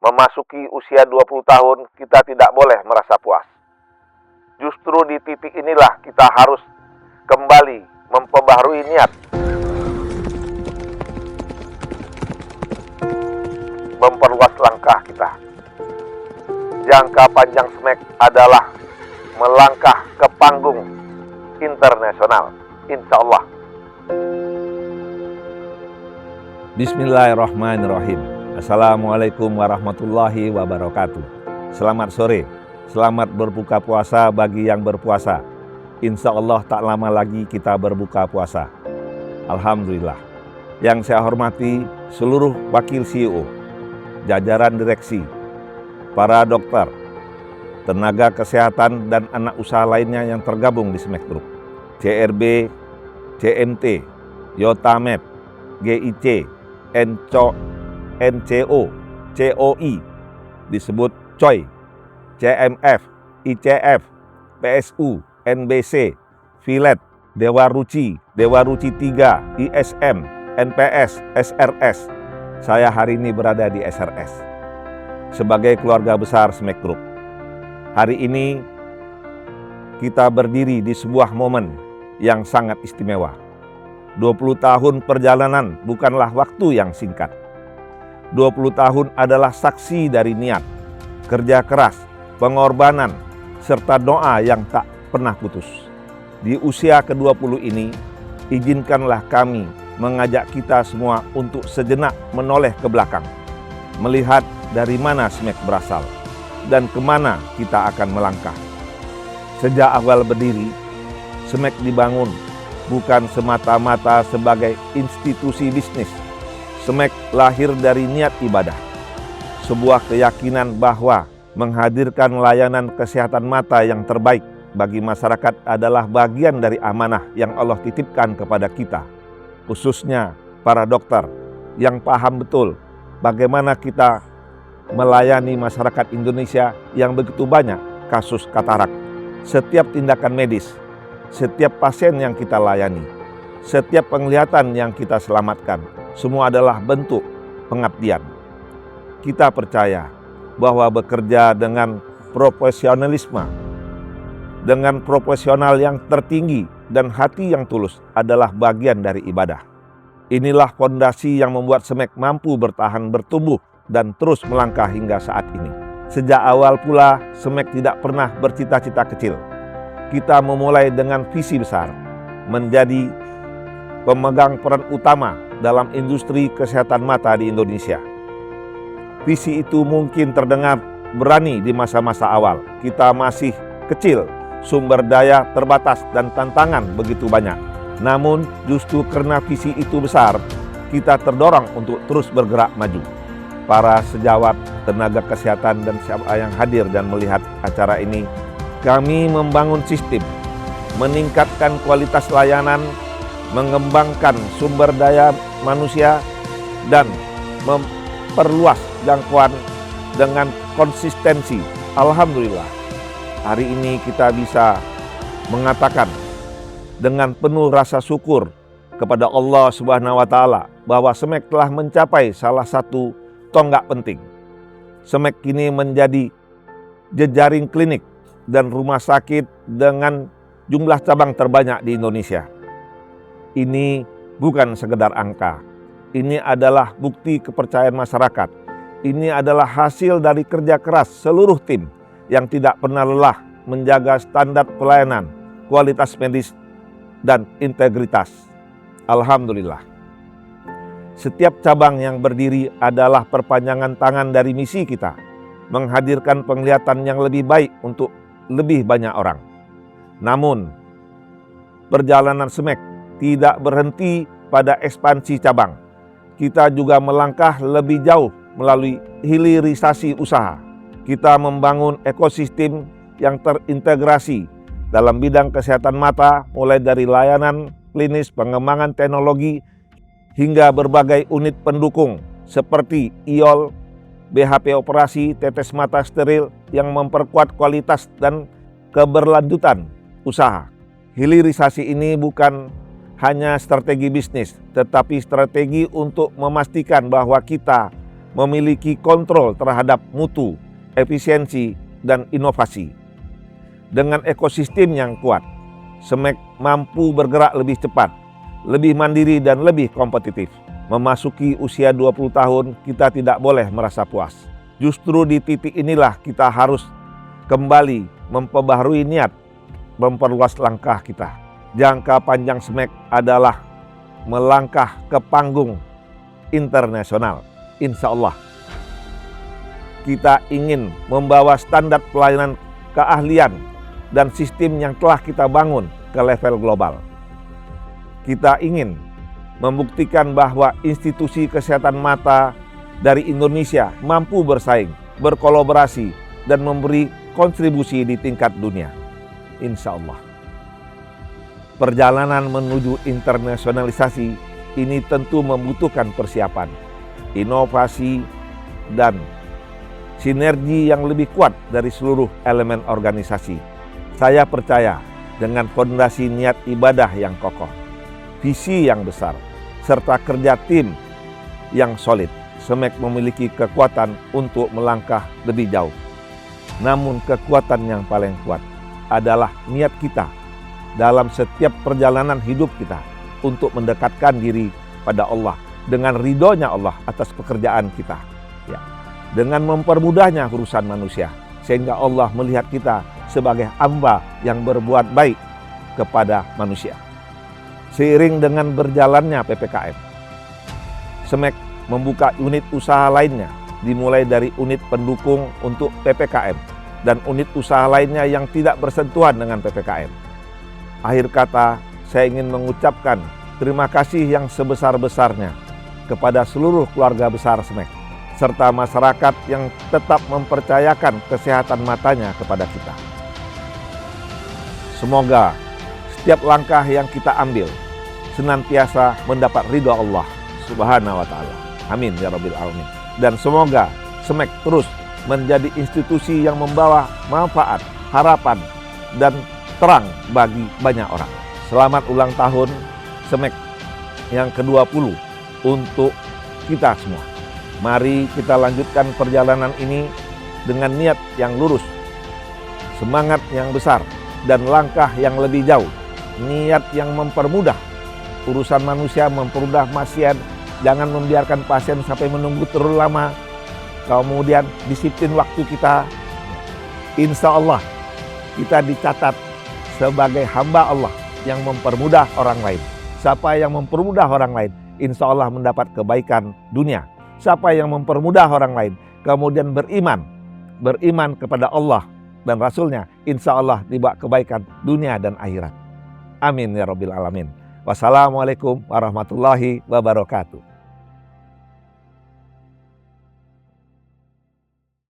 Memasuki usia 20 tahun, kita tidak boleh merasa puas. Justru di titik inilah kita harus kembali memperbaharui niat, memperluas langkah kita. Jangka panjang SMEK adalah melangkah ke panggung internasional, insya Allah. Bismillahirrahmanirrahim. Assalamualaikum warahmatullahi wabarakatuh. Selamat sore, selamat berbuka puasa bagi yang berpuasa. Insya Allah tak lama lagi kita berbuka puasa. Alhamdulillah. Yang saya hormati seluruh wakil CEO, jajaran direksi, para dokter, tenaga kesehatan dan anak usaha lainnya yang tergabung di SMEK Group, CRB, CMT, Yotamed, GIC, NCO, COI, disebut COI, CMF, ICF, PSU, NBC, Filet, Dewa Ruci 3, ISM, NPS, SRS. Saya hari ini berada di SRS sebagai keluarga besar SMEK Group. Hari ini kita berdiri di sebuah momen yang sangat istimewa. 20 tahun perjalanan bukanlah waktu yang singkat. 20 tahun adalah saksi dari niat, kerja keras, pengorbanan, serta doa yang tak pernah putus. Di usia ke-20 ini, izinkanlah kami mengajak kita semua untuk sejenak menoleh ke belakang, melihat dari mana SMEK berasal dan kemana kita akan melangkah. Sejak awal berdiri, SMEK dibangun bukan semata-mata sebagai institusi bisnis. SMEK lahir dari niat ibadah, sebuah keyakinan bahwa menghadirkan layanan kesehatan mata yang terbaik bagi masyarakat adalah bagian dari amanah yang Allah titipkan kepada kita, khususnya para dokter yang paham betul bagaimana kita melayani masyarakat Indonesia yang begitu banyak kasus katarak. Setiap tindakan medis, setiap pasien yang kita layani, setiap penglihatan yang kita selamatkan, semua adalah bentuk pengabdian. Kita percaya bahwa bekerja dengan profesionalisme, dengan profesional yang tertinggi dan hati yang tulus adalah bagian dari ibadah. Inilah fondasi yang membuat SMEK mampu bertahan, bertumbuh, dan terus melangkah hingga saat ini. Sejak awal pula, SMEK tidak pernah bercita-cita kecil. Kita memulai dengan visi besar, menjadi pemegang peran utama dalam industri kesehatan mata di Indonesia. Visi itu mungkin terdengar berani di masa-masa awal. Kita masih kecil, sumber daya terbatas, dan tantangan begitu banyak. Namun justru karena visi itu besar, kita terdorong untuk terus bergerak maju. Para sejawat, tenaga kesehatan, dan siapa yang hadir dan melihat acara ini, kami membangun sistem, meningkatkan kualitas layanan, mengembangkan sumber daya manusia, dan memperluas jangkauan dengan konsistensi. Alhamdulillah, hari ini kita bisa mengatakan dengan penuh rasa syukur kepada Allah Subhanahu wa Ta'ala bahwa SMEK telah mencapai salah satu tonggak penting. SMEK kini menjadi jejaring klinik dan rumah sakit dengan jumlah cabang terbanyak di Indonesia. Ini bukan sekedar angka. Ini adalah bukti kepercayaan masyarakat. Ini adalah hasil dari kerja keras seluruh tim yang tidak pernah lelah menjaga standar pelayanan, kualitas medis, dan integritas. Alhamdulillah. Setiap cabang yang berdiri adalah perpanjangan tangan dari misi kita, menghadirkan penglihatan yang lebih baik untuk lebih banyak orang. Namun, perjalanan SMEK tidak berhenti pada ekspansi cabang. Kita juga melangkah lebih jauh melalui hilirisasi usaha. Kita membangun ekosistem yang terintegrasi dalam bidang kesehatan mata, mulai dari layanan klinis, pengembangan teknologi, hingga berbagai unit pendukung seperti IOL, BHP operasi, tetes mata steril yang memperkuat kualitas dan keberlanjutan usaha. Hilirisasi ini bukan hanya strategi bisnis, tetapi strategi untuk memastikan bahwa kita memiliki kontrol terhadap mutu, efisiensi, dan inovasi. Dengan ekosistem yang kuat, SMEK mampu bergerak lebih cepat, lebih mandiri, dan lebih kompetitif. Memasuki usia 20 tahun, kita tidak boleh merasa puas. Justru di titik inilah kita harus kembali memperbaharui niat, memperluas langkah kita. Jangka panjang SMEK adalah melangkah ke panggung internasional. Insya Allah, kita ingin membawa standar pelayanan, keahlian, dan sistem yang telah kita bangun ke level global. Kita ingin membuktikan bahwa institusi kesehatan mata dari Indonesia mampu bersaing, berkolaborasi, dan memberi kontribusi di tingkat dunia. Insya Allah. Perjalanan menuju internasionalisasi ini tentu membutuhkan persiapan, inovasi, dan sinergi yang lebih kuat dari seluruh elemen organisasi. Saya percaya dengan fondasi niat ibadah yang kokoh, visi yang besar, serta kerja tim yang solid, SMEK memiliki kekuatan untuk melangkah lebih jauh. Namun kekuatan yang paling kuat adalah niat kita dalam setiap perjalanan hidup kita untuk mendekatkan diri pada Allah dengan ridhonya Allah atas pekerjaan kita. Ya. Dengan mempermudahnya urusan manusia, sehingga Allah melihat kita sebagai hamba yang berbuat baik kepada manusia. Seiring dengan berjalannya PPKM, SMEK membuka unit usaha lainnya, dimulai dari unit pendukung untuk PPKM dan unit usaha lainnya yang tidak bersentuhan dengan PPKM. Akhir kata, saya ingin mengucapkan terima kasih yang sebesar-besarnya kepada seluruh keluarga besar SMEK, serta masyarakat yang tetap mempercayakan kesehatan matanya kepada kita. Semoga setiap langkah yang kita ambil senantiasa mendapat ridho Allah Subhanahu wa Ta'ala. Amin ya Rabbil Alamin. Dan semoga SMEK terus menjadi institusi yang membawa manfaat, harapan, dan terang bagi banyak orang. Selamat ulang tahun SMEK yang ke-20 untuk kita semua. Mari kita lanjutkan perjalanan ini dengan niat yang lurus, semangat yang besar, dan langkah yang lebih jauh. Niat yang mempermudah urusan manusia, mempermudah pasien. Jangan membiarkan pasien sampai menunggu terlalu lama. Kemudian disiplin waktu kita. Insya Allah kita dicatat sebagai hamba Allah yang mempermudah orang lain. Siapa yang mempermudah orang lain, insya Allah mendapat kebaikan dunia. Siapa yang mempermudah orang lain, kemudian beriman kepada Allah dan Rasulnya, insya Allah tiba kebaikan dunia dan akhirat. Amin ya Rabbil Alamin. Wassalamualaikum warahmatullahi wabarakatuh.